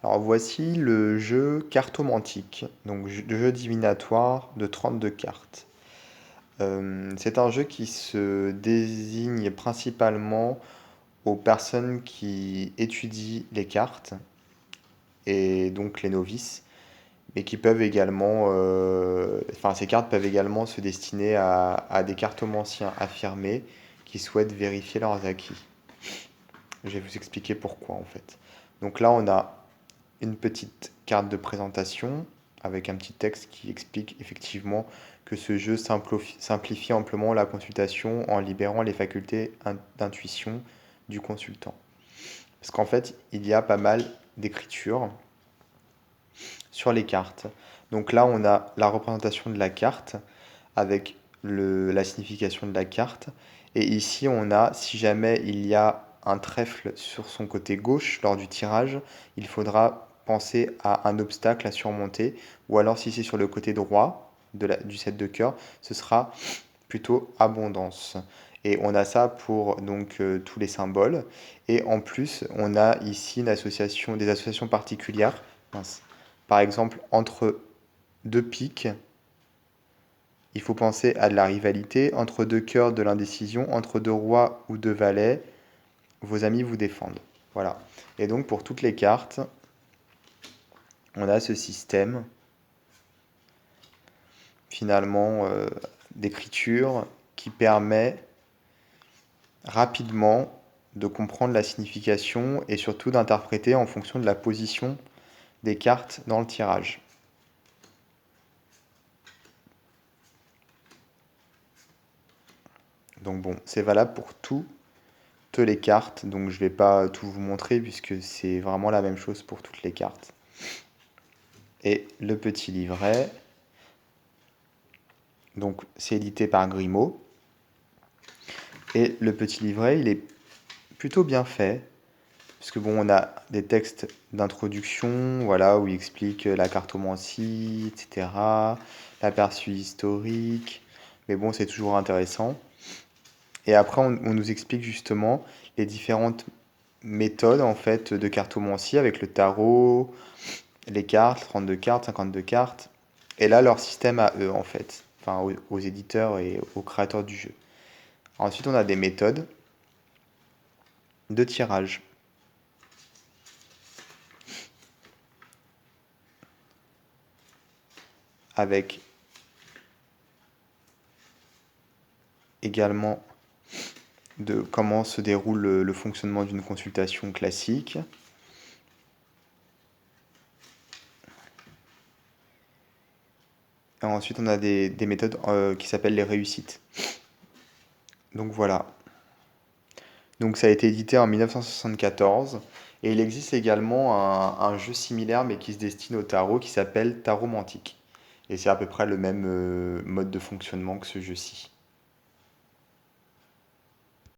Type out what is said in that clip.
Alors voici le jeu Cartomantique, donc jeu divinatoire de 32 cartes. C'est un jeu qui se désigne principalement aux personnes qui étudient les cartes, et donc les novices, mais qui peuvent également, enfin ces cartes peuvent également se destiner à des cartomanciens affirmés qui souhaitent vérifier leurs acquis. Je vais vous expliquer pourquoi en fait. Donc là on a une petite carte de présentation avec un petit texte qui explique effectivement que ce jeu simplifie amplement la consultation en libérant les facultés d'intuition du consultant. Parce qu'en fait, il y a pas mal d'écriture sur les cartes. Donc là, on a la représentation de la carte avec la signification de la carte. Et ici, on a, si jamais il y a un trèfle sur son côté gauche lors du tirage, il faudra penser à un obstacle à surmonter. Ou alors, si c'est sur le côté droit du 7 de cœur, ce sera plutôt abondance. Et on a ça pour donc tous les symboles. Et en plus, on a ici des associations particulières. Mince. Par exemple, entre deux piques, il faut penser à de la rivalité. Entre deux cœurs, de l'indécision. Entre deux rois ou deux valets, vos amis vous défendent. Voilà. Et donc pour toutes les cartes, on a ce système finalement d'écriture qui permet rapidement de comprendre la signification et surtout d'interpréter en fonction de la position des cartes dans le tirage. Donc bon, c'est valable pour toutes les cartes, donc je ne vais pas tout vous montrer puisque c'est vraiment la même chose pour toutes les cartes. Et le petit livret, donc c'est édité par Grimaud. Et le petit livret, il est plutôt bien fait, parce que bon, on a des textes d'introduction, voilà, où il explique la cartomancie, etc., l'aperçu historique, mais bon, c'est toujours intéressant. Et après, on nous explique justement les différentes méthodes, en fait, de cartomancie avec le tarot, les cartes, 32 cartes, 52 cartes, et là, leur système à eux, en fait, enfin, aux éditeurs et aux créateurs du jeu. Ensuite, on a des méthodes de tirage, avec également de comment se déroule le fonctionnement d'une consultation classique. Et ensuite, on a des méthodes qui s'appellent les réussites. Donc voilà. Donc ça a été édité en 1974. Et il existe également un jeu similaire, mais qui se destine au tarot, qui s'appelle Taromantique. Et c'est à peu près le même mode de fonctionnement que ce jeu-ci.